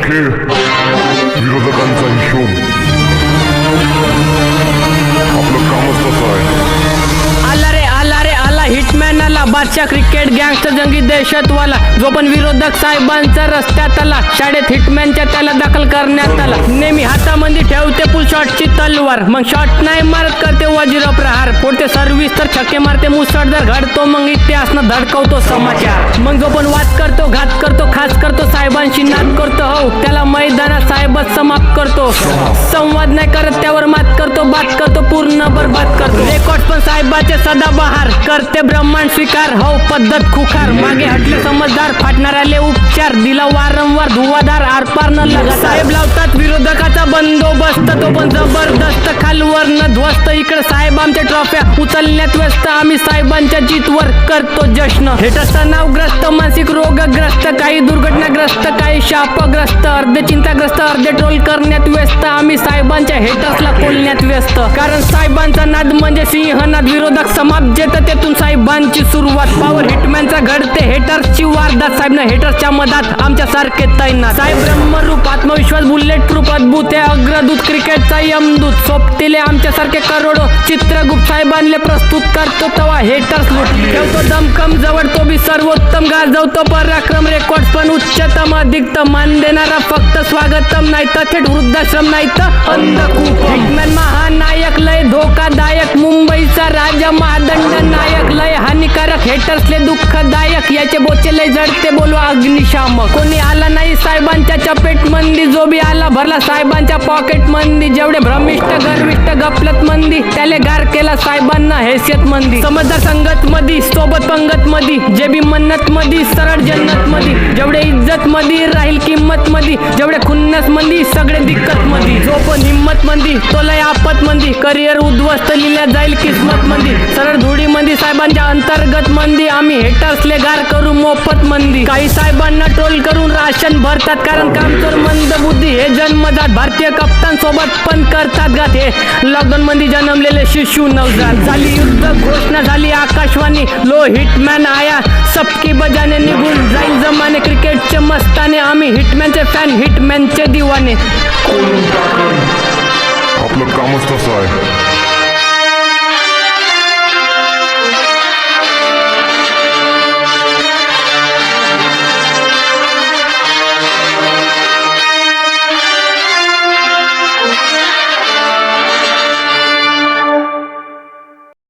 खेळ, विरोधकांचा हिशोब. आपलं कामच तसं आहे. आला हिटमॅन आला, बादशाह क्रिकेट गँगस्टर जंगी दहशतवाला. जो पण विरोधक साहेबांचा रस्त्यात आला, शाळेत हिटमॅनच्या त्याला दाखल करण्यात आला. नेहमी हातामध्ये ठेवते फुल शॉटची तलवार, मग शॉट नाही मारत करते वज्र प्रहार. फोडते सर्व्हिस तर छक्के मारते मुसळधार, घडतो मग इतिहासनं धडकवतो समाचार. मग जो पण वाद करतो, घात करतो, खास करतो, साहेबांशी नाद करतो, हो त्याला मैदानात साहेबच समाप्त करतो. संवाद नाही करत त्यावर मात करतो, बात करतो पूर्ण बरबाद करतो. रेकॉर्ड पण साहेबाचे सदाबहार, करते ब्रह्मांड स्वीकार, हो पद्धत खुखार. मागे हटले समजदार, फाटणार आले उपचार, दिला वारंवार धुवाधार, आरपार न लगा. साहेब लावतात विरोधकाचा बंदोबस्त, तो पण जबरदस्त, खालवर न ध्वस्त. इकडे साहेब आमच्या ट्रॉफ्या उचलण्यात व्यस्त, आम्ही साहेबांच्या जीतवर करतो जश्न. हेटर्स तणावग्रस्त, मानसिक रोगग्रस्त, काही दुर्घटनाग्रस्त, काही शापग्रस्त, अर्धे चिंताग्रस्त, अर्धे ट्रोल करण्यात व्यस्त. आम्ही साहेबांच्या हेटर्सला खोलण्यात व्यस्त, कारण साहेबांचा नाद म्हणजे सिंहनाद. विरोधक समाप्त जेत तेथून साहेबांची सुरुवात. पॉवर हिटमॅनचा घडते हेटर्सची वारदात, साहेब हेटर्सच्या मधात आमच्या सारखे तैनात. साहेब ब्रह्मरूप, आत्मविश्वास, बुलेट प्रूफ, अद्भुत आहे अग्रदूत, क्रिकेटचा यमदूत. सोपतीले आमच्या सारखे करोडो चित्रगुप्त, साहेबांले प्रस्तुत करतो तवा हेटर्स लूट. ठेवतो दमखम जवळ तो बी सर्वोत्तम, गाजवतो पराक्रम, रेकॉर्ड पण उच्चतम, अधिकतम. मान देणारा फक्त स्वागतम, नाही तर थेट वृद्धाश्रम, नाही तर अंधकूप. हिटमॅन महानायक, लय धोकादायक, मुंबईचा राजा, महादंड नायक, लय हानिकारक, हेटर्सले दुःखदायक. याचे बोचे लय जडते, बोलवा अग्निशामक. कोणी आला नाही साहेबांच्या चपेट मंदी, जो बी आला भरला साहेबांच्या पॉकेट मंदी. जेवढे भ्रमिष्ट गर्विष्ट गपलत मंदी, त्याले गार केला साहेबांना हैसियत मंदी. समजदार संगत मधी, सोबत पंगत मधी, जे बी मन्नत मधी, सरळ जन्नत मधी. जेवढे इज्जत मधी राहील किंमत मधी, जेवढे खुन्नस मंदी सगळे दिक्कत मधी. जो पण हिम्मत मंदी तो लय आपत मंदी, करिअर उद्ध्वस्त लिहिल्या जाईल किस्मत मंदी. सरळ धुळी मंदी साहेबांच्या अंतर्गत मंदी, आम्ही हेटर्सले गार करू मोफत मंदी. काही साहेबांना ट्रोल करून राशन भरतात, कारण कामचोर मंद बुद्धी हे जन्मजात. भारतीय कप्तान सोबत पण करतात घात, हे लॉकडाऊन मध्ये जन्मलेले शिशु नवजात. झाली युद्ध घोषणा, झाली आकाशवाणी, लो हिटमॅन आया, सबकी बजाने, निघून जाईल जमाने. क्रिकेटचे मस्ताने, आम्ही हिटमॅनचे फॅन, हिटमॅनचे दिवाने. आपलं कामच तसं आहे.